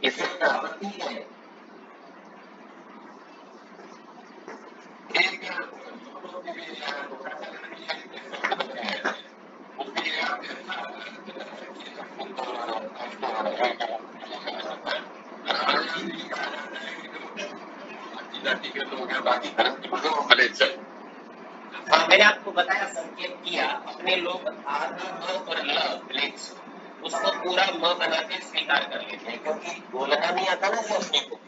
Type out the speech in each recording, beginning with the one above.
इसे आपत्ति है। हाँ, मैंने आपको बताया, संकेत किया, अपने लोग आधा म और ल म्लेच्छ उसको पूरा म बना के स्वीकार कर लेते हैं, क्योंकि बोलना नहीं आता ना जो अपने को,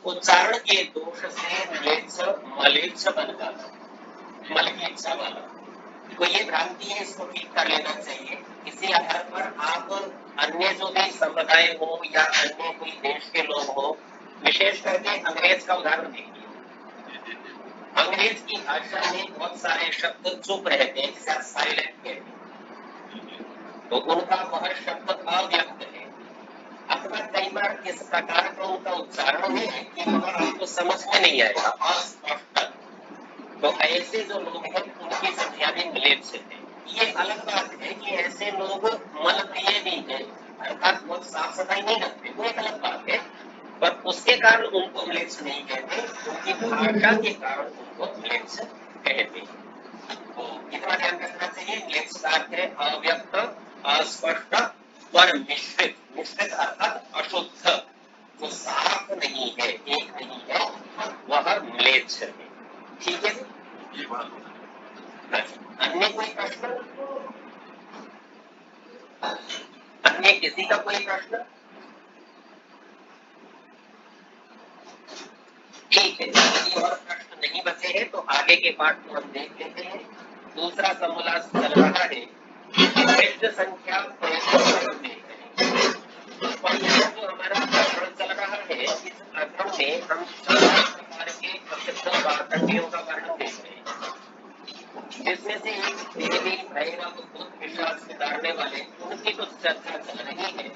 उच्चारण के दोष से म्लेच्छ मलेच्छ बन जाता, मल की इच्छा वाला। तो ये भ्रांति है, इसको ठीक कर लेना चाहिए। इसी आधार पर आप अन्य जो भी संप्रदाय हो या अन्य कोई देश के लोग हो, विशेष करके अंग्रेज का उदाहरण देखिए। अंग्रेज की भाषा में बहुत सारे शब्द चुप रहते हैं, जिसे साइलेंट कहते हैं, तो उनका वह शब्द अव्यक्त है, अथवा कई बार इस प्रकार का उनका उच्चारण है कि वह आपको समझ में नहीं आएगा, अस्पष्ट। तो ऐसे जो लोग हैं उनकी संख्या में म्लेच्छ है। ये अलग बात है कि ऐसे लोग मल प्रिय भी हैं, अर्थात बहुत साफ सफाई नहीं रखते, वो एक अलग बात है, पर उसके कारण उनको म्लेच्छ नहीं कहते, उनकी भाषा के कारण उनको म्लेच्छ कहते। तो इतना ध्यान रखना चाहिए। म्लेच्छ का अर्थ है अव्यक्त, अस्पष्ट और मिश्रित। मिश्रित अर्थात अशुद्ध, जो साफ नहीं है, एक नहीं है, वह म्लेच्छ है। ठीक है, ये बात। अन्य कोई प्रश्न? अन्य किसी का कोई प्रश्न? ठीक है, यदि और प्रश्न नहीं बचे हैं तो आगे के पाठ को हम देख लेते हैं। दूसरा समोल्लास चल रहा है, पृष्ठ संख्या 35 देख रहे हैं, और यह जो हमारा प्रकरण चल रहा है, इस प्रकरण में हम 4 प्रकार के प्रसिद्ध पाखंडियों का वर्णन देख रहे हैं, जिसमें से एक देवी भैरव भूत पिशाच सुधारने वाले, उनकी कुछ चर्चा चल रही है,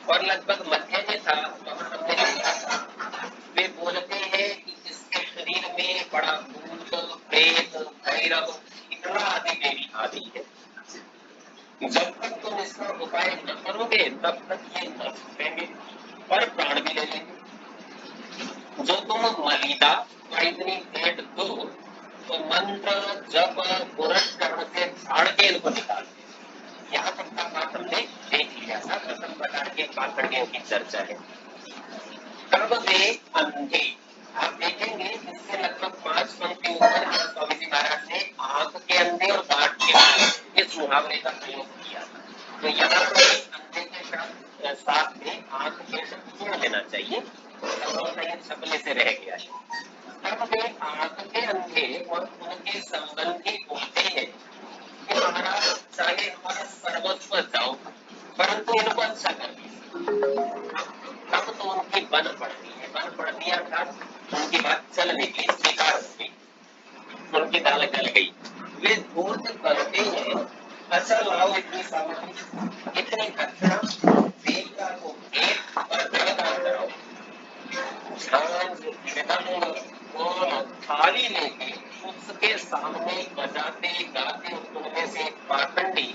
और लगभग मध्य में था वहां हमने देखा था, वे बोलते हैं कि इसके शरीर में बड़ा भूत, प्रेत, भैरव, इतना आदि देवी आदि है, जब तक तुम इसका उपाय न करोगे तब तक ये न छूटेंगे और प्राण भी ले लेंगे। जो तुम मलिदा इतनी भेंट दो तो मंत्र जप पुरस्करण से झाड़ के इनको निकाल दे। यहाँ तक का बात हमने देख लिया था, प्रथम प्रकार के पाखंडियों की चर्चा है। तब वे अंधे, आप देखेंगे इससे लगभग 5 पंक्ति ऊपर स्वामी जी महाराज ने आंख के अंधे और गांठ के अंधे इस मुहावरे का प्रयोग किया था। तो यहाँ पर अंधे के साथ में आंख के शब्द जोड़ देना चाहिए, छपले से रह गया है। तब वे आंख के अंधे और उनके संबंधी बोलते हैं कि महाराज चाहे हमारा सर्वस्व जाओ, परंतु इनको अच्छा कर दीजिए। तब तो उनकी बन पड़ती है, बन पड़ती है अर्थात उनकी बात चल निकली, स्वीकार हो गई, उनकी दाल गल गई। वे धूर्त करते हैं, अच्छा लाओ इतनी सामग्री, इतनी दक्षिणा, देवता को एक और जलदान कराओ। थाली लेके उसके सामने बजाते गाते उनमें से पाखंडी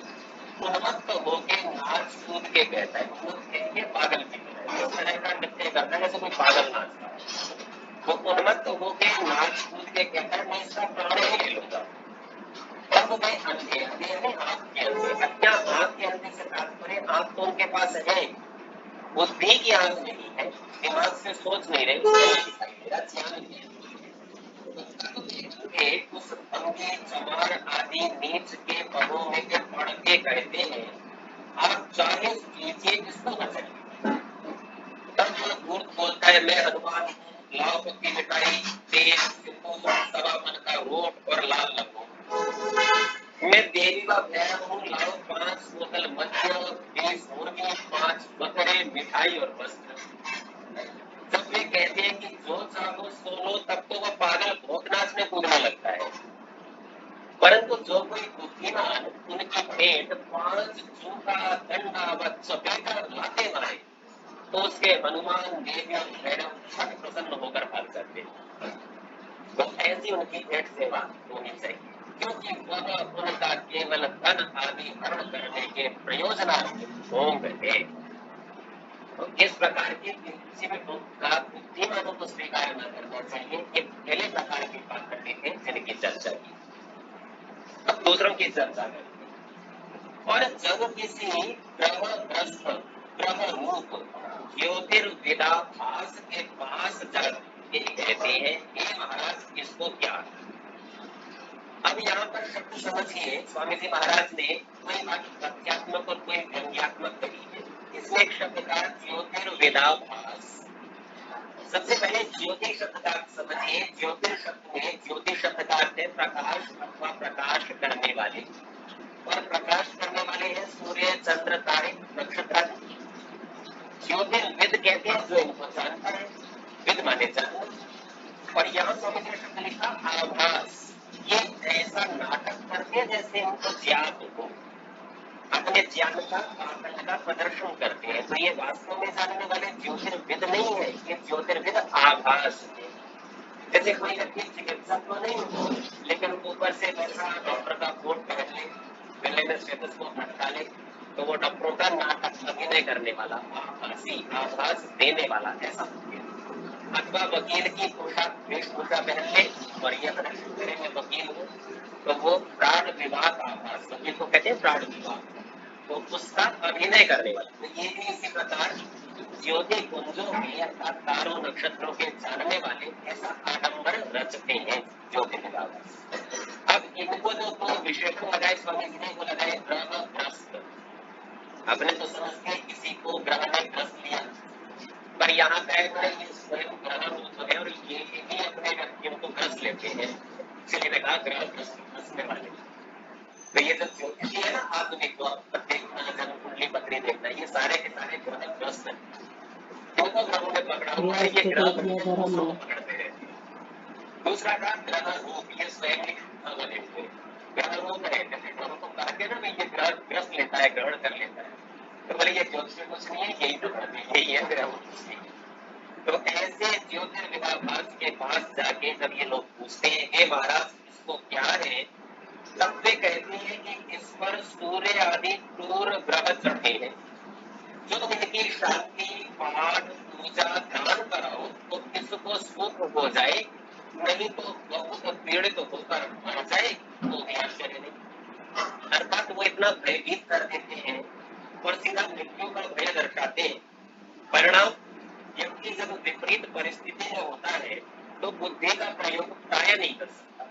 उन्मत्त होके नाच कूद के कहता है, उन्मत्त पागल की तरह, इस तरह का नृत्य करता है जैसे कोई पागल नाचता है। वो उन्मत्त होके नाच कूद के कहता है, मैं इसका प्राण ही ले लूंगा। तब वे अंधे, अंधे हैं आंख के अंधे। क्या आंख के अंधे से तात्पर्य आंख तो उनके पास है, बुद्धि की आंख नहीं है, दिमाग से सोच नहीं रहे, उस भंगी चमार आदि नीच के पदों में के पढ़ के कहते हैं, आप चाहे कीजिए किसको न चाहिए। तब जो झूठ बोलता है, मैं हनुमान हूँ, लाओ पक्की मिठाई, तेल, सिंदूर, सवा मन का रोट और लाल लड्डू। मैं देवी का भैरव हूँ, लाओ 5 बोतल मध्य, 20 मुर्गी, 5 बकरे, मिठाई और वस्त्र। जब वे कहते हैं कि जो चाहो सो लो, तब तो वह पागल भोग नाचने कूदने लगता है, परंतु जो कोई बुद्धिमान उनकी भेंट 5 जूता, डंडा व चपेटा लाते मारे, तो उसके हनुमान, देवी और भैरव छठ प्रसन्न होकर भाग जाते हैं। तो ऐसी उनकी भेंट सेवा होनी चाहिए, क्योंकि वह उनका केवल धन आदि हरण करने के प्रयोजनार्थ ढोंग है। इस प्रकार की किसी भी बुद्धिमानों को स्वीकार न करना चाहिए। ये पहले प्रकार के पाखंडी थे जिनकी चर्चा की। अब दूसरों की चर्चा करें। और जब किसी ग्रहग्रस्त ग्रह रूप ज्योतिर्विदाभास के पास जाके कहते हैं हे महाराज इसको क्या। अब यहाँ पर शब्द समझिए, स्वामी जी महाराज ने कोई बात तथ्यात्मक और कोई व्यंग्यात्मक कही है। इसमें एक शब्द का ज्योतिर्विदाभास। सबसे पहले ज्योति शब्द का समझिए। ज्योतिर शब्द में ज्योति शब्द का अर्थ है प्रकाश अथवा प्रकाश करने वाले, और प्रकाश करने वाले हैं सूर्य चंद्र तारे नक्षत्र। ज्योतिर्विद कहते हैं जो इनको जानता है, विद माने जानना। और यहाँ स्वामी जी ने शब्द लिखा आभास। ये ऐसा नाटक करते हैं जैसे इनको ज्ञात हो, अपने ज्ञान का पाखंड का प्रदर्शन करते हैं। तो ये वास्तव में जानने वाले ज्योतिर्विद नहीं है, ये ज्योतिर्विद आभास है। जैसे कोई व्यक्ति चिकित्सक तो नहीं हो, लेकिन ऊपर से वैसा डॉक्टर का कोट पहन ले, गले में स्टेथोस्कोप लटका ले, तो वो डॉक्टरों का नाटक अभिनय करने वाला, आभासी आभास देने वाला ऐसा हो गया। अथवा वकील की पोशाक वेशभूषा पहन ले और ये प्रदर्शन करे मैं वकील हूँ, तो वो प्राण विभाग आभास, वकील को कहते हैं प्राण विभाग, तो उसका अभिनय करने वाला। तो ये भी इसी प्रकार ज्योति कुंजों में अर्थात तारों नक्षत्रों के जानने वाले ऐसा आडंबर रचते हैं ज्योति विभाग। अब इनको जो दो विशेषण लगाए स्वामी जी ने, वो लगाए ग्रहग्रस्त। अपने तो समझते किसी को ग्रह ने ग्रस्त लिया, पर यहाँ का ये स्वयं ग्रह रूप है और ये भी अपने व्यक्तियों को ग्रस्त लेते हैं, इसलिए कहा ग्रह ग्रसने वाले। तो ये जो ज्योतिषी है ना आधुनिक देखना, जन्म कुंडली पत्री देखना, ये सारे के सारे ग्रह ग्रस्त है, क्योंकि ग्रहों में पकड़ा हुआ है, ये ग्रह पकड़ते रहते हैं। दूसरा था ग्रह रूप, ये स्वयं ग्रह रूप है, जैसे ग्रहों को कहा गया ना ये ग्रह ग्रस्त लेता है, ग्रहण कर लेता है, तो बोले ये ज्योतिष में कुछ नहीं है, यही तो यही है ग्रह। तो ऐसे ज्योतिर्विदाभास के पास जाके जब ये लोग पूछते हैं हे महाराज इसको क्या है, तब वे कहते हैं कि इस पर सूर्य आदि क्रूर ग्रह चढ़े हैं, जो इनकी शांति पाठ पूजा ध्यान कराओ तो इसको सुख हो जाए, नहीं तो बहुत पीड़ित होकर मर जाए तो भी आश्चर्य नहीं। अर्थात वो इतना भयभीत कर देते हैं और सीधा मृत्यु का भय दर्शाते हैं। परिणाम व्यक्ति जब विपरीत परिस्थिति में होता है तो बुद्धि का प्रयोग प्राय नहीं कर सकता,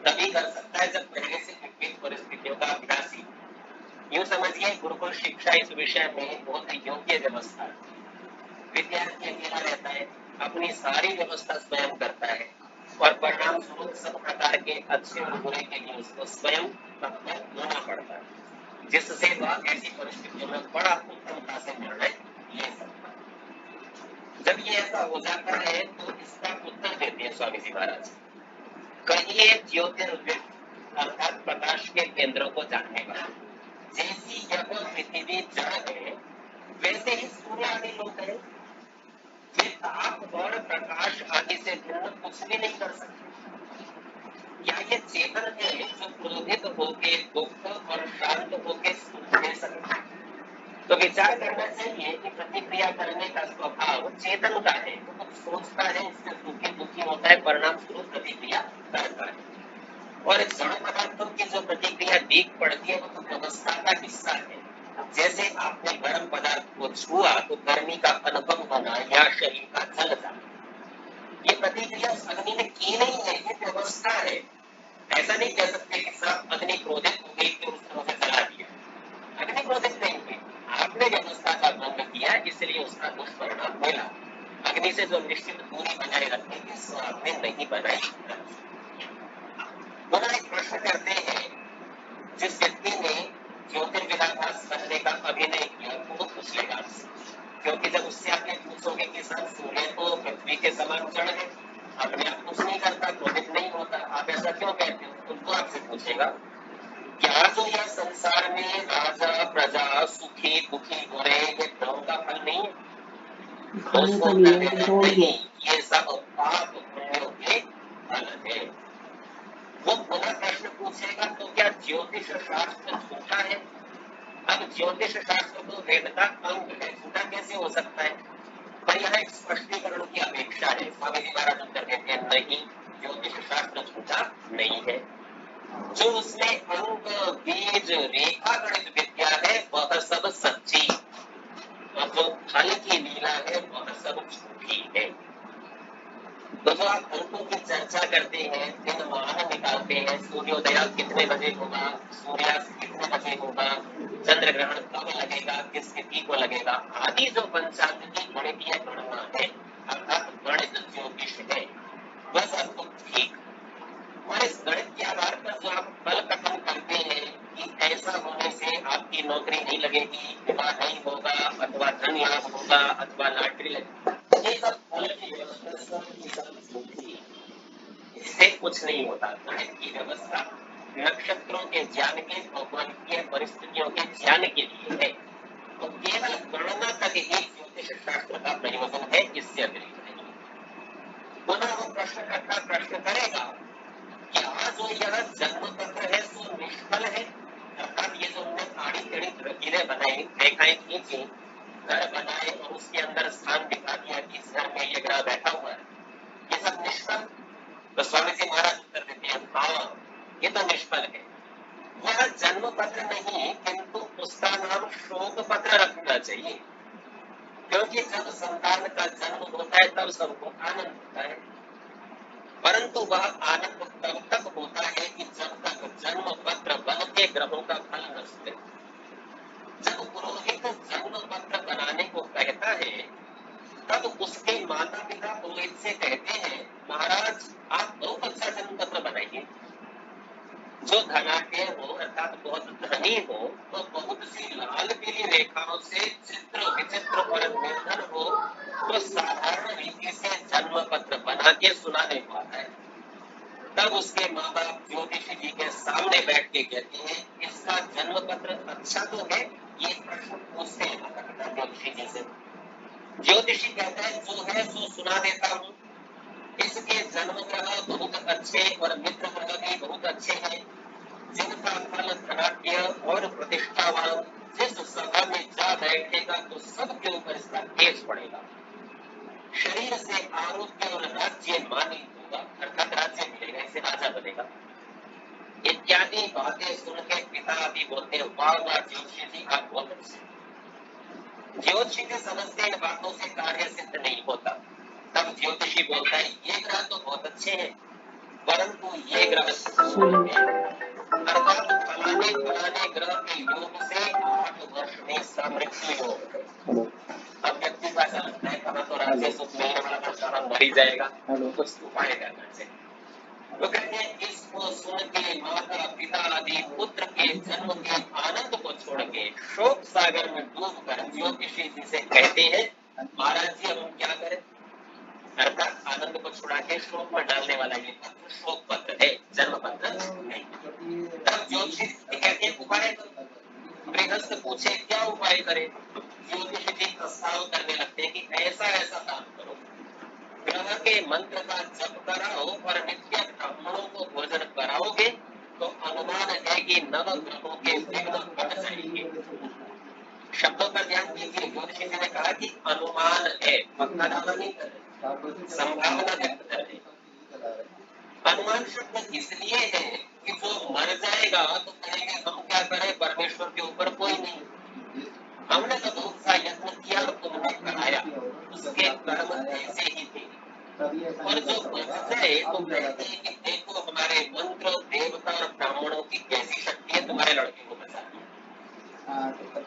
तभी कर सकता है जब पहले से विपरीत परिस्थितियों का अभ्यास ही। यूं समझिए गुरुकुल शिक्षा इस विषय में बहुत योग्य व्यवस्था है। विद्यार्थी अकेला रहता है, अपनी सारी व्यवस्था स्वयं करता है और परिणाम स्वरूप सब प्रकार के अच्छे और बुरे के लिए उसको स्वयं तत्पर होना पड़ता है, जिससे वह ऐसी परिस्थितियों में बड़ा उत्तमता से निर्णय ले सकता है। जब ये ऐसा हो जाता है तो इसका उत्तर देते हैं स्वामी जी महाराज। कहिए ज्योतिर्विद अर्थात प्रकाश के केंद्रों को जानने वाले, जैसी यह पृथ्वी जड़ है वैसे ही सूर्य आदि लोग हैं। ये ताप और प्रकाश आदि से भिन्न कुछ भी नहीं कर सकते। या ये चेतन है जो क्रोधित होके दुख और शांत होके सुख दे सकते। तो विचार करना चाहिए कि प्रतिक्रिया करने का स्वभाव चेतन का है, वो कुछ सोचता है, उससे सुखी दुखी होता है, परिणाम स्वरूप प्रतिक्रिया करता है। और जड़ पदार्थों की जो प्रतिक्रिया दीख पड़ती है वो तो व्यवस्था का हिस्सा है। जैसे आपने गर्म पदार्थ को छुआ तो गर्मी का अनुभव होना या शरीर का जल जाना, ये प्रतिक्रिया अग्नि ने की नहीं है, ये व्यवस्था है। ऐसा नहीं कह सकते कि सब अग्नि क्रोधित हो गई तो उसने मुझे जला दिया, अग्नि क्रोधित नहीं हुई, आपने व्यवस्था का भंग किया इसलिए उसका दुष्परिणाम मिला। अग्नि से जो निश्चित दूरी बनाए रखने की सो आपने नहीं बनाई। एक प्रश्न करते हैं, जिस व्यक्ति ने ज्योतिर्विदाभास बनने का अभिनय किया वो पूछ लेगा, क्योंकि जब उससे आपने पूछोगे कि सर सूर्य तो पृथ्वी के समान जड़ है, अपने आप कुछ नहीं करता, क्रोधित नहीं होता, आप ऐसा क्यों कहते हो, तो वो आपसे पूछेगा क्या जो यह संसार में राजा प्रजा सुखी दुखी हो रहे ये ग्रहों का फल नहीं है? नहीं, ये सब पाप पुण्यों के फल है। वो पुनः प्रश्न पूछेगा तो क्या ज्योतिष शास्त्र झूठा है? अब ज्योतिष शास्त्र तो वेद का अंग है, झूठा कैसे कैसे हो सकता है? पर यहाँ एक स्पष्टीकरण की अपेक्षा है। स्वामी जी महाराज उत्तर देते हैं, नहीं, ज्योतिष शास्त्र झूठा नहीं है। जो उसमें अंक, बीज, रेखा गणित विद्या है वह सब सच्ची, और जो फल की लीला है वह सब झूठी है। तो जो आप अंकों की चर्चा करते हैं, दिन माह निकालते हैं, सूर्योदय कितने बजे होगा, सूर्यास्त कितने बजे होगा, चंद्र ग्रहण कब लगेगा, किस तिथि को लगेगा, आदि जो पंचांग की गणितीय गणना है अर्थात गणित ज्योतिष है, वह सब तो ठीक। और इस गणित के आधार पर जो आप फल कथन करते हैं कि ऐसा होने से आपकी नौकरी नहीं लगेगी, विवाह नहीं होगा, अथवा धन लाभ होगा, अथवा लॉटरी लगेगी, ये सब फल की व्यवस्था झूठी है। इससे कुछ नहीं होता। गणित की व्यवस्था नक्षत्रों के ज्ञान के, भौगोलिक परिस्थितियों के ज्ञान के लिए है, तो केवल गणना तक ही ज्योतिष शास्त्र का प्रयोजन है, इससे अतिरिक्त नहीं। पुनः वो प्रश्नकर्ता प्रश्न करेगा, क्या जो यह जन्म पत्र है सो निष्फल है? अर्थात ये जो हमने आड़ी टेढ़ी लकीरें बनाई, रेखाएं खींची, घर बनाए और उसके अंदर स्थान दिखा दिया कि इस घर में ये ग्रह बैठा हुआ है, ये सब निष्फल? तो स्वामी जी महाराज उत्तर देते हैं, हाँ, ये तो निष्फल है। वह जन्म पत्र नहीं, किंतु उसका नाम शोक पत्र रखना चाहिए, क्योंकि जब संतान का जन्म होता है तब सबको आनंद होता है, परंतु वह आनंद तब तक होता है कि जब तक जन्म पत्र बन के ग्रहों का फल न सुने। जब पुरोहित जन्म पत्र बनाने को कहता है, तब उसके माता पिता पुरोहित से कहते हैं, महाराज आप बहुत अच्छा जन्म पत्र बनाइए। जो धनाढ्य हो अर्थात बहुत धनी हो, तो बहुत सी लाल पीली रेखाओं से चित्र विचित्र और निर्धन हो तो साधारण रीति से जन्म पत्र बना के सुना नहीं पाता है। तब उसके माँ बाप ज्योतिषी जी के सामने बैठ के कहते हैं, इसका जन्म पत्र अच्छा तो है? ये प्रश्न पूछते हैं ज्योतिषी जी से। ज्योतिषी कहता है, जो है सो सुना देता हूँ। इसके जन्म ग्रह बहुत अच्छे और मित्र ग्रह भी बहुत अच्छे हैं, जिनका फल धनाढ्य और प्रतिष्ठावान जिस सभा में जा बैठेगा तो सबके ऊपर इसका तेज पड़ेगा, शरीर से आरोग्य और राज्य मानित होगा, अर्थात राज्य मिलेगा, इसे राजा बनेगा। इत्यादि बातें सुन के पिता भी बोलते हैं, वाह वाह ज्योतिषी जी आप बहुत अच्छे। ज्योतिषी के समझते इन बातों से कार्य सिद्ध नहीं होता। तब ज्योतिषी बोलता है, ये ग्रह तो बहुत अच्छे हैं, परंतु ये ग्रह अर्थात फलाने फलाने ग्रह के योग से 8 वर्ष में समृद्धि योग। अब व्यक्ति को ऐसा लगता है, कहाँ तो राज्य सुख मिलने वाला था, कहाँ मर ही जाएगा, कुछ उपाय करना चाहिए। वो कहते हैं, इसको सुन के माता पिता आदि पुत्र के जन्म के आनंद को छोड़ के शोक सागर में डूब कर ज्योतिषी जी से कहते हैं, महाराज जी हम क्या करें? अर्थात आनंद को छुड़ा के शोक में डालने वाला ये पत्र शोक पत्र है, जन्म पत्र नहीं। तब ज्योतिषी कहते हैं, उपाय करो। गृहस्थ पूछे क्या उपाय करे? ज्योतिषी जी प्रस्ताव करने लगते हैं कि ऐसा ऐसा काम करो, ग्रह के मंत्र का जप कराओ और नित्य ब्राह्मणों को भोजन कराओगे तो अनुमान है कि नव ग्रहों के विघ्न हट जाएंगे। शब्दों पर ध्यान दीजिए, ज्योतिषी जी ने कहा कि अनुमान है, पक्का दावा नहीं कर रहे, संभावना व्यक्त कर रहे। अनुमान शब्द इसलिए है कि जो मर जाएगा तो कहेंगे हम क्या करें, परमेश्वर के ऊपर कोई नहीं, हमने तो बहुत सा यत्न किया और तुमने कराया, उसके कर्म ऐसे ही थे। और जो बच जाए तो कहते हैं कि देखो हमारे मंत्र देवता और ब्राह्मणों की कैसी शक्ति है तुम्हारे लड़के को बचाने।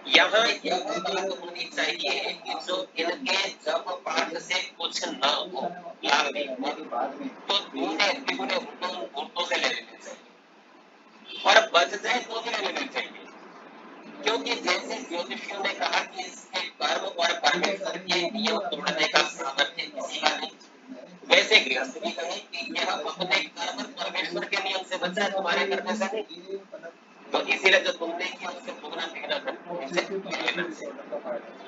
यहाँ यह बात होनी चाहिए कि जो इनके जप पाठ से कुछ न हो, लाभ नहीं हो, तो दूने तिगुने भूतों से ले लेने चाहिए, और बच जाए तो भी ले लेने चाहिए। क्योंकि जैसे ज्योतिषियों ने कहा कि इसके कर्म और परमेश्वर के नियम तोड़ने का सामर्थ्य किसी का नहीं, वैसे गृहस्थ भी कहे कि यह अपने कर्म परमेश्वर के नियम से बचा है, तुम्हारे करने से नहीं, तो इसीलिए जो तुमने किया उससे दुगना तिगुना धन इसे ले लेना चाहिए।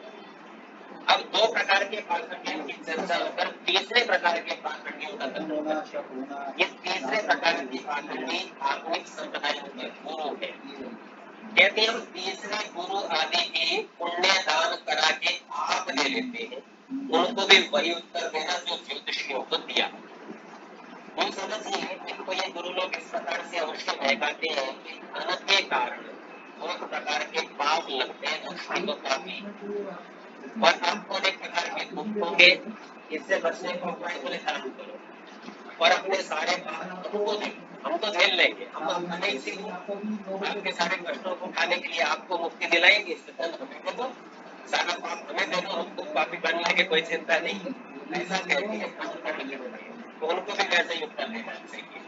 अब दो प्रकार के पाखंडियों की चर्चा होकर तीसरे प्रकार के पाखंडियों का कथन करते हैं। ये तीसरे प्रकार की पाखंडी आत्मिक संप्रदायों के गुरु है। कहते हैं हम तीसरे गुरु आदि की पुण्य दान करा के आप ले भी वही उत्तर देना जो ज्योतिषियों को दिया। हम समझिए इनको ये गुरु लोग इस प्रकार से अवश्य बहकाते हैं कि धन के कारण बहुत प्रकार के पाप लगते हैं, लक्ष्मी को काफी, और आपको अनेक प्रकार के दुख होंगे। इससे बचने का उपाय बोले दान करो और अपने सारे पाप हमको झेल लेंगे, हम अनेक सी आपके सारे कष्टों को उठाने के लिए आपको मुक्ति दिलाएंगे, इससे धन हमें दे दो, सारा पाप हमें दे दो, हमको पापी बनने की कोई चिंता नहीं। ऐसा कहते हैं तो उनको भी वैसे ही उत्तर देना चाहिए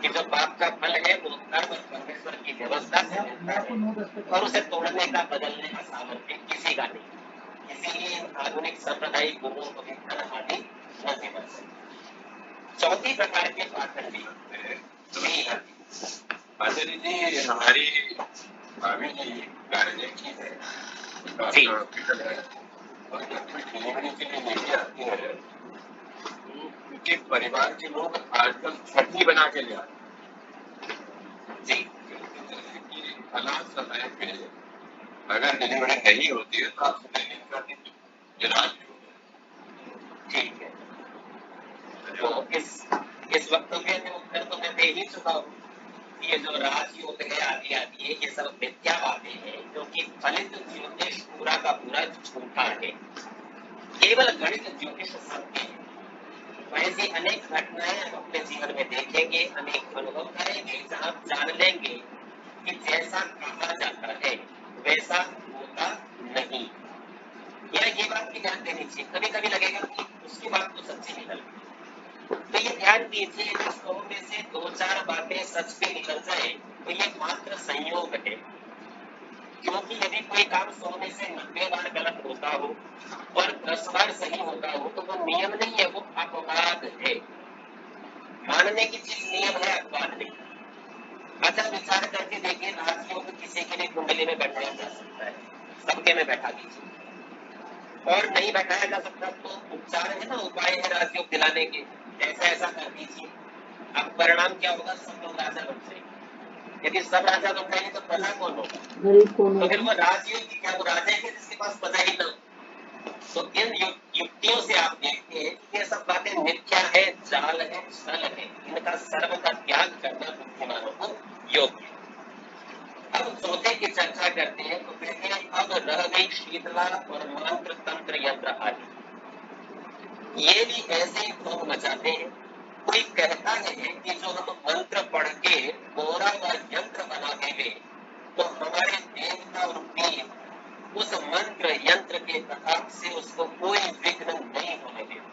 कि जो पाप का फल है वो कर्म परमेश्वर की व्यवस्था से मिलता है और उसे तोड़ने का, बदलने का सामर्थ्य किसी का नहीं। इसीलिए आधुनिक सांप्रदायिक गुरुओं को भी धन आदि न देना चाहिए। चौथी प्रकार के पाखंडी आचार्य जी, हमारी भाभी जी कार्य की है हॉस्पिटल है और डिलीवरी के लिए लेके आती है, उनके परिवार के लोग आजकल छठी बना के ले आते जी। हालात समय पे अगर डिलीवरी नहीं होती है तो आप इलाज ठीक है, तो इस वक्तव्य में उत्तर तो मैं दे ही चुका हूँ। ये जो राजयोग है आदि आदि है, ये सब मिथ्या बातें हैं, क्योंकि फलित ज्योतिष पूरा का पूरा झूठा है, केवल गणित ज्योतिष सत्य है। वैसी अनेक घटनाएं हम अपने जीवन में देखेंगे, अनेक अनुभव करेंगे, जहाँ जान लेंगे कि जैसा कहा जाता है वैसा होता नहीं। या ये बात भी ध्यान देनी चाहिए, कभी कभी लगेगा कि उसकी बात तो सच्ची निकल गई, तो ये ध्यान दीजिए कि 100 में से 2-4 बातें सच भी निकल जाए तो ये मात्र संयोग है, क्योंकि यदि कोई काम 100 में से 90 बार गलत होता हो और 10 बार सही होता हो तो वो नियम नहीं है, वो अपवाद है। मानने की चीज नियम है, अपवाद नहीं। अच्छा, विचार करके देखिए, राजयोग किसी के लिए कुंडली में बैठाया जा सकता है, सबके में बैठा दीजिए, और नहीं बैठाया जा सकता तो उपचार है ना, उपाय है राजयोग दिलाने के, ऐसा ऐसा कर दीजिए। अब परिणाम क्या होगा? सब लोग राजा बन जाएंगे। यदि सब राजा बन जाएंगे तो प्रजा कौन होगा? तो फिर वो राजयोग की क्या, वो राजा है जिसके पास प्रजा ही ना। तो इन युक्तियों से आप देखते हैं कि ये सब बातें मिथ्या है, जाल है, छल है, इनका सर्वथा त्याग करना बुद्धिमानों को योग्य। अब चौथे की चर्चा करते हैं, तो कहते हैं अब रह गई शीतला और मंत्र तंत्र यंत्र आदि, ये भी ऐसे ही भोग मचाते हैं। कोई कहता है कि जो हम मंत्र पढ़ के गोरा व यंत्र बना देंगे तो हमारे देवता और वीर उस मंत्र यंत्र के प्रताप से उसको कोई विघ्न नहीं होने देते।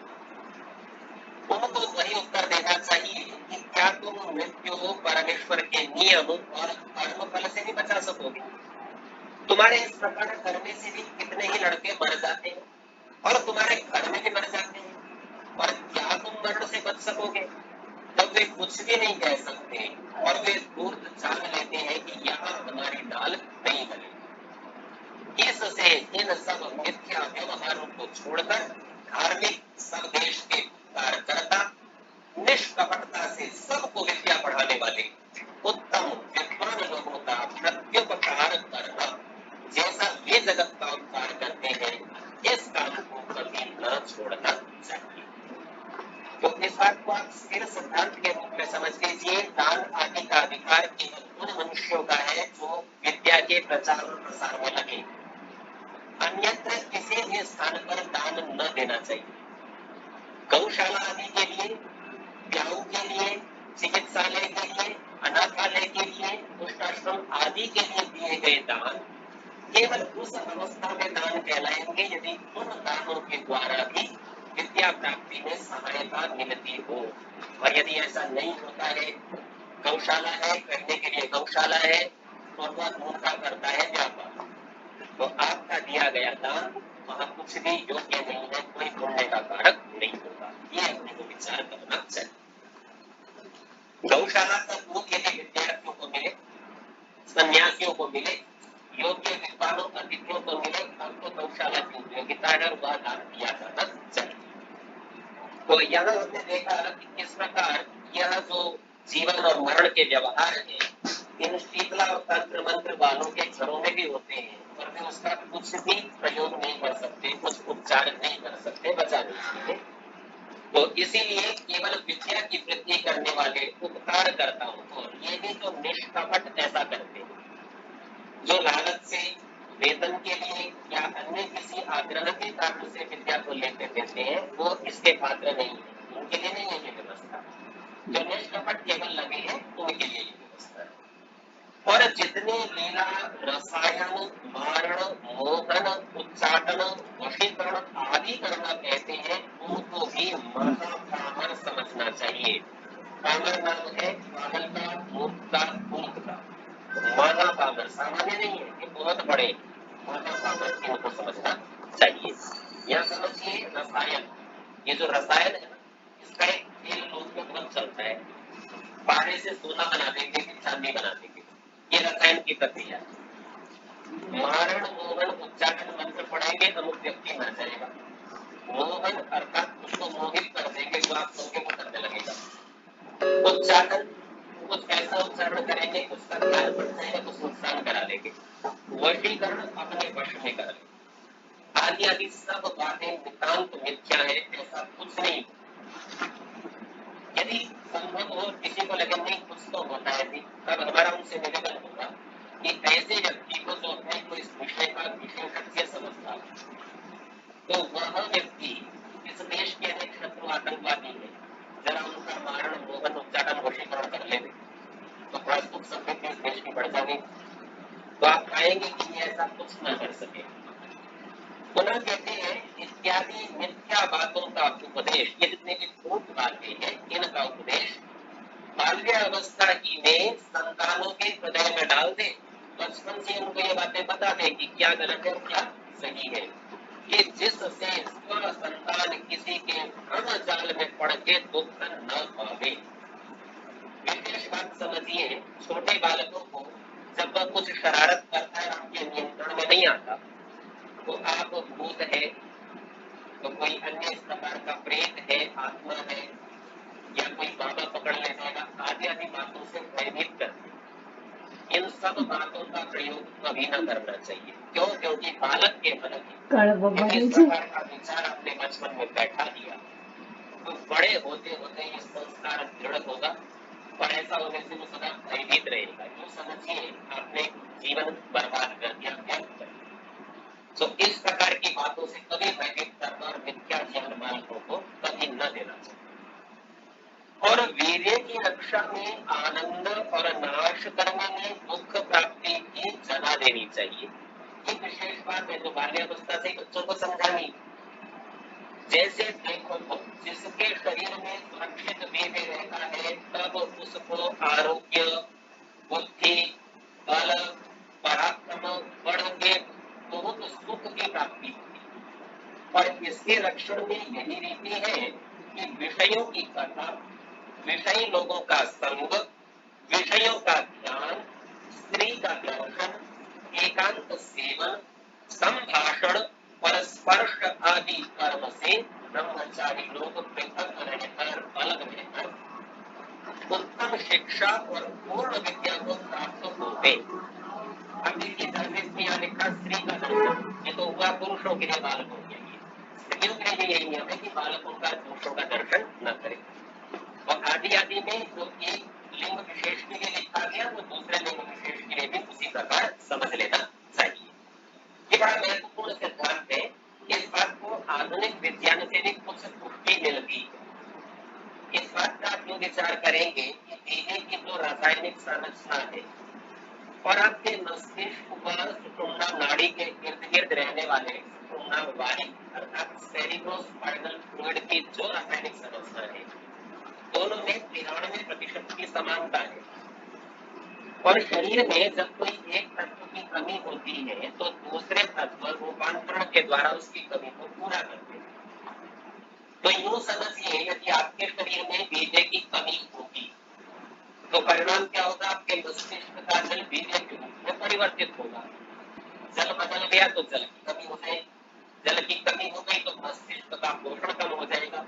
उनको वही उत्तर देना चाहिए कि क्या तुम मृत्यु परमेश्वर के नियम और कर्म फल से भी बचा सकोगे? तुम्हारे इस प्रकार करने से भी कितने ही लड़के मर जाते हैं और तुम्हारे घर में भी मर जाते हैं, और क्या तुम मरण से बच सकोगे? तब वे कुछ भी नहीं कह सकते और वे दूर जान लेते हैं कि यहाँ हमारी दाल नहीं बनेगी। इससे इन सब मिथ्या व्यवहारों को छोड़कर धार्मिक संदेश के कार्यकर्ता, निष्कपटता से सबको विद्या पढ़ाने वाले उत्तम विद्वान लोगों का प्रत्युपकार करना, जैसा वे जगत का उपकार करते हैं, इस काम को कभी न छोड़ना चाहिए। तो इस बात को आप स्थिर सिद्धांत के रूप में समझ लीजिए। दान आदि का अधिकार केवल उन मनुष्यों का है जो विद्या के प्रचार और प्रसार में लगे, अन्यत्र किसी भी स्थान पर दान न देना चाहिए। गौशाला आदि के लिए, प्याऊ के लिए, चिकित्सालय के लिए, अनाथालय के लिए, दुष्टाश्रम आदि के लिए दिए गए दान केवल उस अवस्था में दान कहलाएंगे यदि उन दानों के द्वारा भी विद्या प्राप्ति में सहायता मिलती हो। और यदि ऐसा नहीं होता है, गौशाला है, करने के लिए गौशाला है और वह दूध का करता है व्यापार, तो आपका दिया गया दान वहाँ कुछ भी योग्य नहीं है, कोई पुण्य का कारक नहीं होगा। ये अपने को विचार करना चाहिए। गौशाला का दूध यदि विद्यार्थियों को मिले, सन्यासियों को मिले, योग्य विद्वानों अतिथियों को मिले, आपको गौशाला की उपयोगिता है और वह दान दिया जाना चाहिए। तो यहाँ हमने देखा कि किस प्रकार यह जो जीवन और मरण के व्यवहार है, इन शीतला और तंत्र मंत्र वालों के घरों में भी होते हैं और वे उसका कुछ भी प्रयोग नहीं कर सकते, कुछ उच्चारण नहीं कर सकते, बचा नहीं सकते। तो इसीलिए केवल विद्या की वृद्धि करने वाले उपकार करता हूं, और ये भी तो निष्कपट ऐसा करते हैं, जो लालच से, वेतन के लिए या अन्य किसी आग्रह के कारण से विद्या को लेते देते हैं, वो इसके पात्र नहीं है, उनके लिए नहीं है ये व्यवस्था। जो निष्कपट केवल लगे हैं उनके लिए ये व्यवस्था है। और जितने लीला, रसायन, मारण, मोहन, उच्चाटन, वशीकरण आदि करना कहते हैं, उनको भी महाकामर समझना चाहिए। कामर नाम है पागल का, मूर्ख का, मूर्ख का। महाकामर सामान्य नहीं है, ये बहुत बड़े महाकामर, इनको समझना चाहिए। यह समझिए रसायन, ये जो रसायन है ना, इसका एक खेल लोगों को बहुत चलता है। पानी से सोना बना देंगे, चांदी बना देंगे, ये रसायन की प्रक्रिया। मारण, मोहन, उच्चाटन मंत्र पढ़ेंगे, अमुक व्यक्ति मर जाएगा। मोहन अर्थात उसको मोहित कर देंगे, जो आप लोगों को करने लगेगा। उच्चाटन, कुछ ऐसा उच्चारण करेंगे उसका ख्याल बढ़ जाएगा, कुछ नुकसान करा देंगे। वशीकरण अपने वश में कर लेंगे। आदि आदि सब बातें नितांत मिथ्या है, ऐसा कुछ नहीं। यदि संभव हो, किसी को लगे नहीं कुछ तो होता है, तब हमारा उनसे निवेदन होगा कि ऐसे व्यक्ति को जो अपने को इस विषय का विशेषज्ञ समझता है, तो वह व्यक्ति इस देश के अनेक शत्रु आतंकवादी है, जरा उनका मारण, मोहन, उच्चाटन, वशीकरण कर ले, तो थोड़ा सुख समृद्धि इस देश की बढ़ जाएगी। तो आप पाएंगे कि ये ऐसा कुछ न कर सके। पुनः कहते हैं इत्यादि मिथ्या बातों का उपदेश, ये जितने भी झूठ बातें हैं, इनका उपदेश बाल्यावस्था की में संतानों के हृदय में डाल दे। बचपन से उनको ये बातें बता दे कि क्या गलत है क्या सही है, कि जिससे स्व संतान किसी के भ्रम जाल में पड़ के दुख न पावे। विशेष बात समझिए, छोटे बालकों को जब वह कुछ शरारत करता है, आपके नियंत्रण में नहीं आता, तो आप भूत है, तो कोई अन्य इस प्रकार का प्रेत है, आत्मा है, या कोई बाबा पकड़ ले जाएगा, आदि आदि बातों से भयभीत करते। इन सब बातों का प्रयोग कभी न करना चाहिए। क्यों? क्योंकि बालक के मन में इस प्रकार का विचार आपने बचपन में बैठा दिया, तो बड़े होते होते ये संस्कार दृढ़ होगा, और ऐसा होने से वो सदा भयभीत रहेगा। यूँ समझिए आपने जीवन बर्बाद कर दिया, व्यर्थ कर दिया। तो इस प्रकार की बातों से कभी भयभीत करना और मिथ्या ज्ञान बालकों को कभी न देना चाहिए। और वीर्य की रक्षा में आनंद और नाश करने में दुख प्राप्ति की जना देनी चाहिए। ये विशेष बात है जो बाल्यावस्था से बच्चों को समझानी। जैसे देखो, जिसके शरीर में सुरक्षित वीर्य रहता है, तब उसको आरोग्य, बुद्धि, बल, पराक्रम बढ़ के बहुत सुख की प्राप्ति होती है। और इसके रक्षण में यही रीति है कि विषयों की कथा, विषयी लोगों का संग, विषयों का ध्यान, स्त्री का दर्शन, एकांत सेवन, संभाषण और स्पर्श आदि कर्म से ब्रह्मचारी लोग पृथक रहकर, अलग रहकर उत्तम शिक्षा और पूर्ण विद्या को प्राप्त होते। अब देखिए दर्शन में यहाँ लिखा स्त्री का दर्शन, ये तो हुआ पुरुषों के लिए, बालकों के लिए। स्त्रियों के लिए यही नियम है कि बालकों का पुरुषों का दर्शन न करें। और आदि आदि में जो एक लिंग विशेष के लिए लिखा गया, वो दूसरे लिंग विशेष के लिए भी उसी प्रकार समझ लेना चाहिए। ये बड़ा महत्वपूर्ण सिद्धांत है। इस बात को आधुनिक विज्ञान से भी कुछ पुष्टि मिलती है। इस बात का आप विचार करेंगे कि देह की जो रासायनिक संरचना है और आपके मस्तिष्क व सुषुम्ना नाड़ी के इर्द गिर्द रहने वाले सुषुम्ना वाहिनी अर्थात सेरिब्रोस्पाइनल फ्लूइड की जो रासायनिक संरचना है, दोनों में 93% की समानता है। और शरीर में जब कोई एक तत्व की कमी होती है, तो दूसरे तत्व रूपांतरण के द्वारा उसकी कमी को पूरा करते हैं। तो यूं समझिए, यदि आपके शरीर में वीर्य की कमी होगी, तो परिणाम क्या होगा? आपके मस्तिष्क का जल वीर्य के रूप में परिवर्तित होगा। जल बदल गया तो जल की कमी हो जाएगी, जल की कमी हो गई तो मस्तिष्क का पोषण कम हो जाएगा,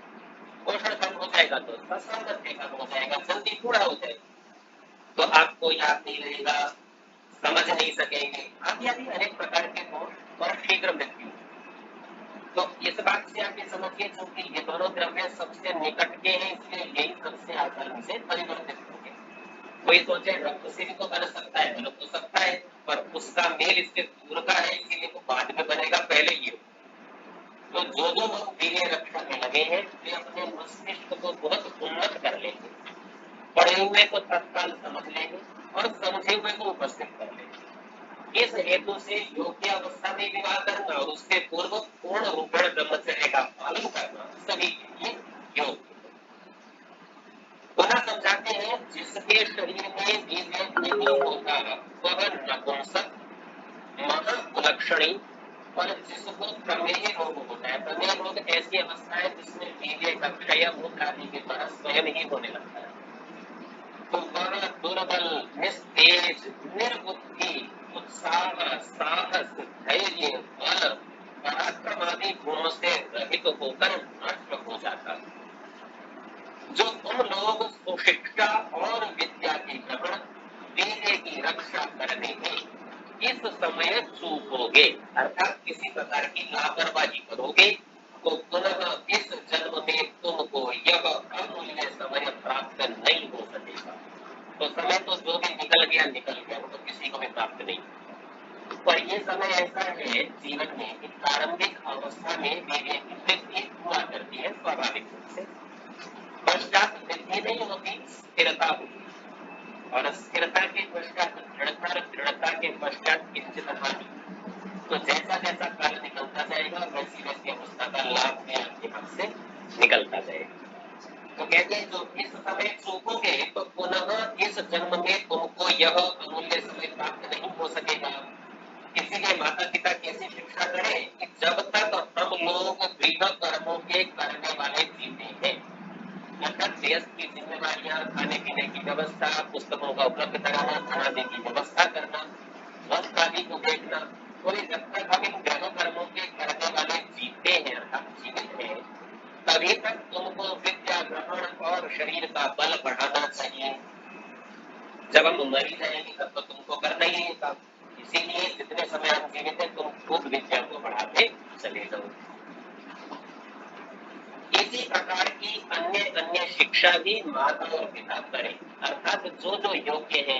पोषण कम हो जाएगा तो सामर्थ्य कम हो जाएगा, जल्दी पूरा हो जाएगा, तो आपको याद नहीं रहेगा, समझ नहीं सकेंगे, आदि आदि अनेक प्रकार के दोष और शीघ्र मृत्यु। तो तो इस बात से आप ये समझिए, चूंकि ये दोनों द्रव्य सबसे निकट के हैं, इसलिए यही सबसे आसानी से परिवर्तित होंगे। कोई सोचे रक्त से भी तो बन सकता है, बन तो सकता है, पर उसका मेल इससे दूर का है, इसीलिए वो बाद में बनेगा, पहले ये। तो जो लोग वीर्य रक्षा में लगे हैं वे अपने मस्तिष्क को बहुत उन्नत कर लेंगे, पढ़े हुए को तत्काल समझ लेंगे और समझे हुए को उपस्थित कर लेंगे। इस हेतु से योग्य अवस्था में विवाह करना और उससे पूर्व पूर्ण रूपेण ब्रह्मचर्य का पालन करना सभी के लिए योग्य। पुनः समझाते हैं, जिसके शरीर में वीर्य नहीं होता वह नपुंसक महाकुलक्षणी, और जिसको प्रमेय रोग होता है, प्रमेय रोग ऐसी अवस्था है जिसमें वीर्य का क्षय मूत्र आदि के द्वारा स्वयं ही होने लगता है, तो वह दुर्बल, निस्तेज, निर्बुद्धि, उत्साह, साहस, धैर्य, बल, पराक्रम आदि गुणों से रहित होकर नष्ट हो जाता है। जो तुम लोग सुशिक्षा और विद्या के ग्रहण, वीर्य की रक्षा करने में इस समय चूकोगे, अर्थात किसी प्रकार की लापरवाही करोगे, तो पुनः इस जन्म में तुमको यह अमूल्य समय प्राप्त नहीं हो सकेगा। तो समय तो जो भी निकल गया, वो तो किसी को भी प्राप्त नहीं। पर ये समय ऐसा है जीवन में कि प्रारंभिक अवस्था में वीर्य की वृद्धि हुआ करती है स्वाभाविक रूप से, पश्चात वृद्धि नहीं होती, स्थिरता होती, और स्थिरता के पश्चात दृढ़ता, दृढ़ता के पश्चात किंचित हानि। तो जैसा जैसा काल निकलता जाएगा वैसी वैसी अवस्था का लाभ भी आपके हाथ से निकलता जाएगा। तो कहते हैं जो इस समय चूकोगे तो पुनः इस जन्म में तुमको यह अमूल्य समय प्राप्त नहीं हो सकेगा। इसीलिए माता पिता कैसी शिक्षा करें कि जब तक हम लोग गृह कर्मों के करने वाले जीते हैं, अर्थात गृहस्थ की जिम्मेवारियां, खाने पीने की व्यवस्था, पुस्तकों का उपलब्ध कराना, खाने की व्यवस्था करना, वस्त्र आदि को देखना, तो जब तक हम इन गृह कर्मों के करने वाले जीते हैं, अर्थात जीवित हैं, तभी तक तुमको विद्या ग्रहण और शरीर का बल बढ़ाना चाहिए। जब हम मर ही जाएंगे तब तो तुमको करना ही नहीं था, इसीलिए जितने समय हम जीवित हैं तुम खूब विद्या को बढ़ाते चले जाओ। इसी प्रकार की अन्य अन्य शिक्षा भी माता और पिता करें, अर्थात जो जो योग्य है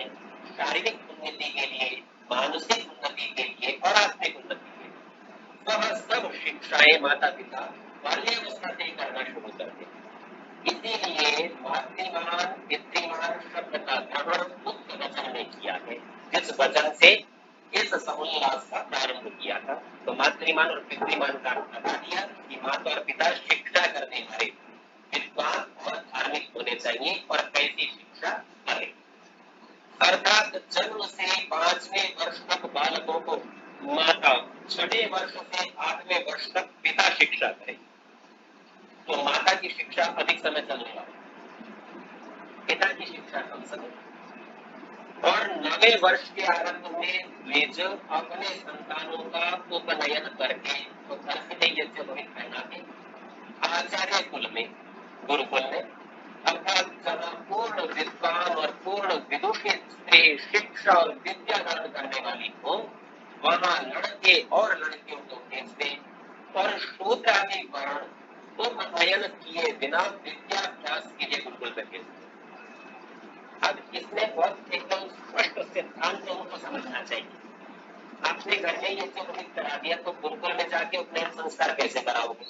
शारीरिक उन्नति के लिए, मानसिक उन्नति के लिए और आत्मिक उन्नति के लिए, वह सब शिक्षाएं माता पिता बाल्यावस्था से करना शुरू कर दें। इसीलिए मातृमान पितृमान शब्द का ग्रहण उक्त वचन में किया है, जिस वचन से इस समुल्लास का प्रारंभ किया था। तो मातृमान और पितृमान का बता दिया कि माता और पिता शिक्षा करने वाले विद्वान और धार्मिक होने चाहिए, और कैसी शिक्षा करें, अर्थात जन्म से 5वें वर्ष तक बालकों को माता, 6वें वर्ष से 8वें वर्ष तक पिता शिक्षा करें। तो माता की शिक्षा अधिक समय चलेगा, पिता की शिक्षा कम समय, और 9वें वर्ष के आरंभ में वे जो अपने संतानों का उपनयन करके, तो यज्ञ पहना के आचार्य कुल में, गुरुकुल में, अर्थात जहाँ पूर्ण विद्वान और पूर्ण विदुषित स्त्री शिक्षा और विद्या दान करने वाली हो, वहाँ लड़के और लड़कियों को भेजते, और शूद्र आदि वर्ण उपनयन किए बिना विद्याभ्यास के लिए गुरुकुल में भेजते। अब इसमें बहुत एकदम स्पष्ट सिद्धांत को समझना चाहिए। आपने घर में ये जो करा दिया तो गुरुकुल में जाके उपनयन संस्कार कैसे कराओगे?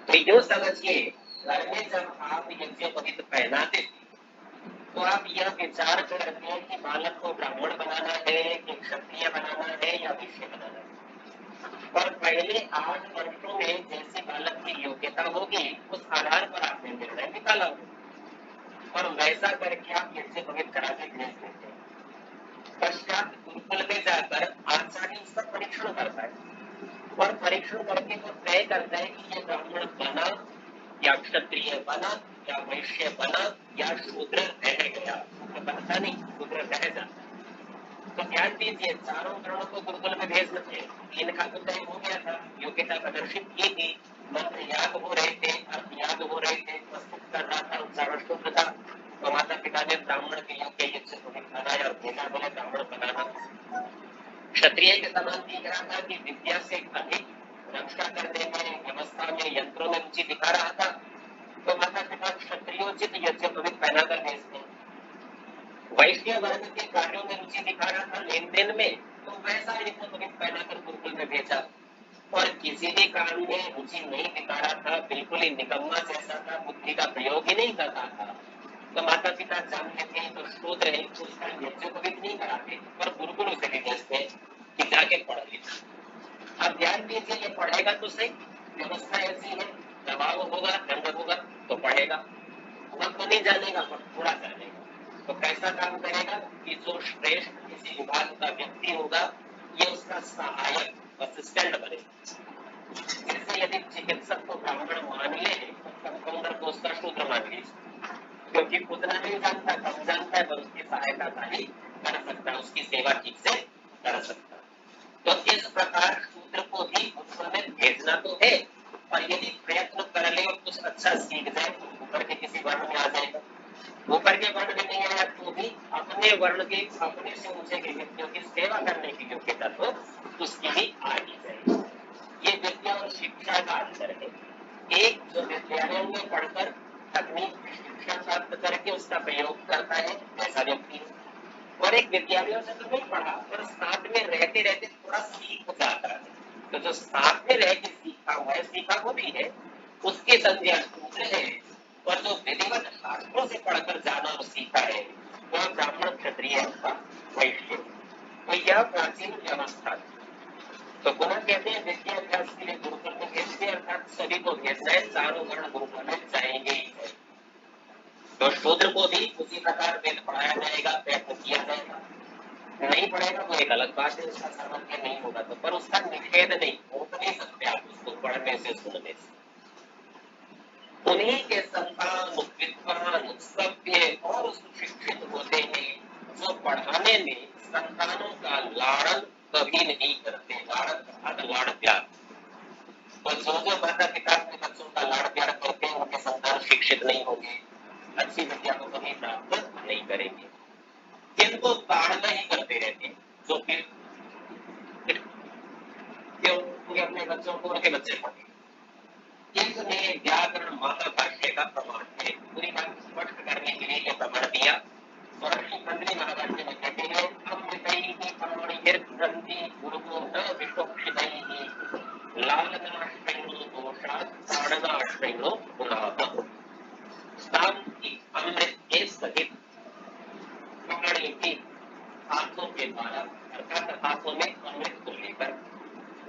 तो यूं समझिए, घर में जब आप यज्ञोपवीत पहनाते तो आप यह विचार करते हैं कि बालक को ब्राह्मण बनाना है कि क्षत्रिय बनाना है या वैश्य बनाना है, और पहले 8 वर्षों में जैसे बालक की योग्यता होगी उस आधार पर आपने निर्णय निकाला होगा, और वैसा करके आप यज्ञोपवीत करा के भेज देते हैं। पश्चात गुरुकुल में जाकर आचार्य उसका परीक्षण करता है, और परीक्षण करके वो तय करता है कि ये ब्राह्मण बना या क्षत्रिय बना या वैश्य बना या शूद्र रह गया। तो बनता नहीं, शूद्र रह जाता। तो ध्यान दीजिए, चारों वर्णों को गुरुकुल में भेज देते हैं, इनका तो तय हो गया था, योग्यता प्रदर्शित की थी, मंत्र याद हो रहे थे, अर्थ याद हो रहे थे, प्रस्तुत कर रहा था, उच्चारण शुद्ध था, तो माता पिता ने ब्राह्मण के योग्य यज्ञ को बनाया और भेजा, बोले ब्राह्मण बनाना। क्षत्रिय के समान दिख रहा था कि विद्या से अधिक रक्षा करने में, यंत्रों में रुचि दिखा रहा था तो माता पिता क्षत्रियोचित यज्ञोपवीत पहनाकर भेजते हैं। वैश्य वर्ग के कार्यों में रुचि दिखा रहा था, लेन देन में, तो वैसा यज्ञोपवीत पहनाकर गुरुकुल में भेजा। और किसी भी काम में रुचि नहीं दिखा रहा था, बिल्कुल ही निकम्मा जैसा था, बुद्धि का प्रयोग ही नहीं करता था, तो माता पिता जान लेते हैं तो शूद्र है, तो उसका यज्ञोपवीत नहीं कराते और गुरुकुल उसे भी भेजते हैं कि जाके पढ़ ले। अब ध्यान दीजिए, ये पढ़ेगा तो सही, व्यवस्था ऐसी है, दबाव होगा, दंड होगा तो पढ़ेगा, वह तो नहीं जानेगा पर थोड़ा जानेगा। तो कैसा काम करेगा कि जो श्रेष्ठ किसी विभाग का व्यक्ति होगा ये उसका सहायक असिस्टेंट बनेगा। जैसे यदि चिकित्सक को ब्राह्मण मान ले तो कंपाउंडर को उसका शूद्र मान लीजिए, क्योंकि उतना नहीं जानता, कम जानता है, पर उसकी सहायता ही कर सकता है, उसकी सेवा ठीक से कर सकता है। तो इस प्रकार शूद्र को भी गुरुकुल में भेजना तो है, और यदि प्रयत्न कर ले और कुछ अच्छा सीख जाए तो ऊपर के किसी वर्ण में आ जाएगा, ऊपर के वर्ण में नहीं आया तो भी अपने वर्ण के, अपने से ऊंचे के व्यक्तियों की सेवा करने की योग्यता तो उसकी भी आ ही जाएगी। ये विद्या और शिक्षा का अंतर है। एक जो विद्यालयों में पढ़कर तकनीक की शिक्षा प्राप्त करके उसका प्रयोग करता है ऐसा व्यक्ति है, और एक विद्यालयों से तो नहीं पढ़ा पर साथ में रहते रहते थोड़ा सीख जाता है। तो जो साथ में रह के सीखा हुआ है, सीखा वो भी है, उसकी संज्ञा शूद्र है, और जो विधिवत शास्त्रों से पढ़कर जाना और सीखा है वह ब्राह्मण क्षत्रिय अथवा वैश्य। तो यह प्राचीन व्यवस्था थी। तो पुनः कहते हैं विद्याभ्यास के लिए गुरुकुल में भेजते, अर्थात सभी को भेजना है, चारों वर्ण गुरुकुल में जाएंगे ही है। तो शूद्र को भी उसी प्रकार वेद पढ़ाया जाएगा, प्रयत्न किया जाएगा, नहीं पढ़ेगा वो एक अलग बात है, उसका सामर्थ्य नहीं होगा तो, पर उसका निषेध नहीं, रोक नहीं सकते आप उसको पढ़ने से, सुनने से। उन्हीं के संतान विद्वान सभ्य और सुशिक्षित होते हैं जो पढ़ाने में संतानों का लाड़न कभी नहीं करते। लाड़न लाड़ प्यार, तो जो माता पिता अपने बच्चों का लाड़ प्यार करते हैं उनके संतान शिक्षित नहीं होंगे, अच्छी विद्या को कभी प्राप्त नहीं करेंगे, किंतु ताड़ना ही करते रहते हैं, जो फिर अपने बच्चों को उनके बच्चे पढ़े। इसने व्याकरण माता भाष्य का प्रमाण है, पूरी बात स्पष्ट करने के लिए यह प्रमाण दिया। और श्रीपंडित महाभाष्य में कहते हैं अमृतैः प्राणिर्ग्रन्थि गुरुको न विशोक्षितैः लालनाश्रयणो दोषात् ताडनाश्रयणो गुणाः। शांति अमृत के सहित प्राणी की हाथों के द्वारा, अर्थात हाथों में अमृत को लेकर,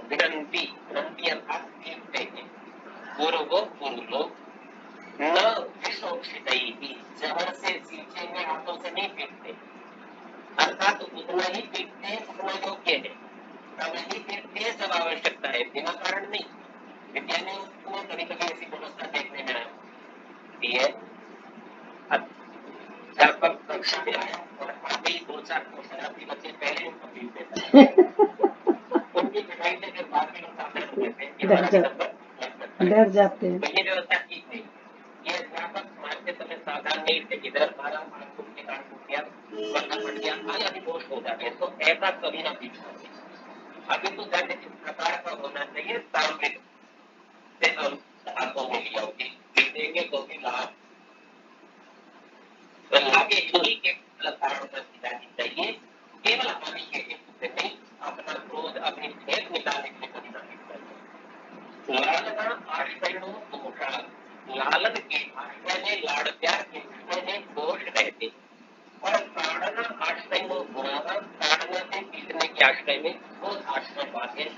ग्रंथि ग्रंथि अर्थात पीटते हैं, गुरु लोग न विशोक्षितैः जहर से सींचे हुए हाथों से नहीं पीटते, अर्थात उतना ही पीटते हैं जितना योग्य है, तब ही पीटते हैं जब आवश्यकता है, बिना कारण नहीं। विद्यालयों में कभी कभी ऐसी व्यवस्था देखने में आती है, अध्यापक कक्षा में आया और आगे 2-4 शरारती बच्चे पहले उनको पीट देता है, उनकी पिटाई से फिर बाकी लोग सावधान रहते हैं कि हमारा नंबर डर जाते हैं। तो ये व्यवस्था ठीक नहीं, ये अध्यापक मारते समय सावधान नहीं थे, इधर मारा, हाथ टूट के कान टूट गया, बंदा फट गया, आदि दोष हो जाते हैं, तो ऐसा कभी ना पीछा। अभी तो दंड इस प्रकार का होना चाहिए, सामरिक से हाथों में लिया होगी, देंगे तो भी लाभ, तो लागे ही के कारण पर जानी चाहिए, केवल हानि के हेतु से नहीं, अपना क्रोध, अपनी खेत निकालने के लिए कभी ना निकलना। लालना आश्रयणो दोषा, लालन के आश्रय में, लाड़ प्यार के आश्रय में दोष रहते, और ताड़ना आश्रयणो गुणाः, ताड़ना से पीटने के आश्रय में वो आश्रय पाते हैं।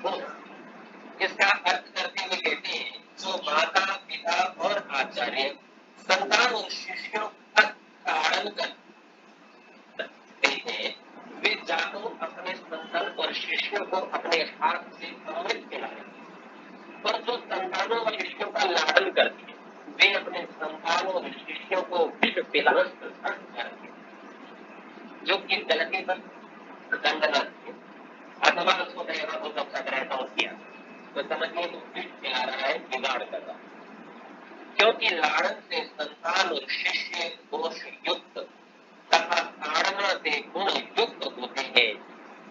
इसका अर्थ करते हुए कहते हैं जो माता पिता और आचार्य संतान और शिष्यों का ताड़न करते हैं, वे जानो अपने संतान और शिष्यों को अपने हाथ से अमृत पिलाएं, पर जो संतानों और शिष्यों का लालन करते हैं वे अपने संतानों और शिष्यों को विष पिलाना करते हैं, जो कि गलती पर दंडना है, अथवा उसको कहेगा तो सबका रहता हो किया तो समझिए तो विष पिला रहा है, बिगाड़ कर रहा है, क्योंकि लाड़न से संतान और शिष्य दोष युक्त तथा ताड़ना से गुण युक्त होते हैं,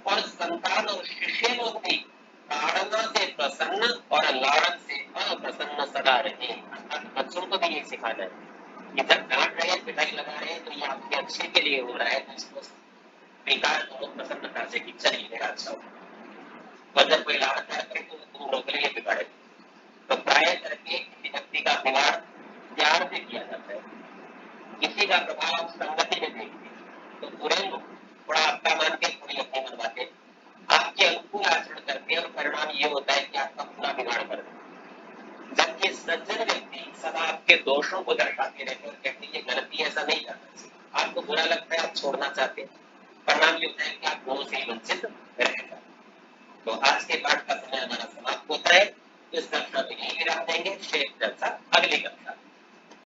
और संतान और शिष्य लोग भी ताड़ना से प्रसन्न और लाड़न से अप्रसन्न सदा जाए कि जब डांट रहे हैं, पिटाई लगा रहे हैं, तो ये आपके अच्छे के लिए हो रहा है, तो इसको स्वीकार करो प्रसन्नता से कि चलिए मेरा अच्छा हो। और जब कोई लाड़ प्यार करे तो तुम लोग के लिए बिगाड़े। तो प्राय करके किसी व्यक्ति का बिगाड़ प्यार से किया जाता है, किसी का प्रभाव आप संगति में देखते तो पूरे लोग थोड़ा आपका मान के थोड़ी अपनी मनवाते, आपके अनुकूल आचरण करते हैं और परिणाम ये होता है कि आपका पूरा बिगाड़ कर देते। जबकि सज्जन व्यक्ति सदा आपके दोषों को दर्शाते रहते और कहते ये गलती ऐसा नहीं करना, आपको बुरा लगता है, आप छोड़ना चाहते हैं, परिणाम ये होता है कि आप दोनों से ही वंचित रह जाते। तो आज के पाठ का समय हमारा समाप्त होता है, इस कक्षा में यही विराम देंगे, शेष चर्चा अगली कक्षा।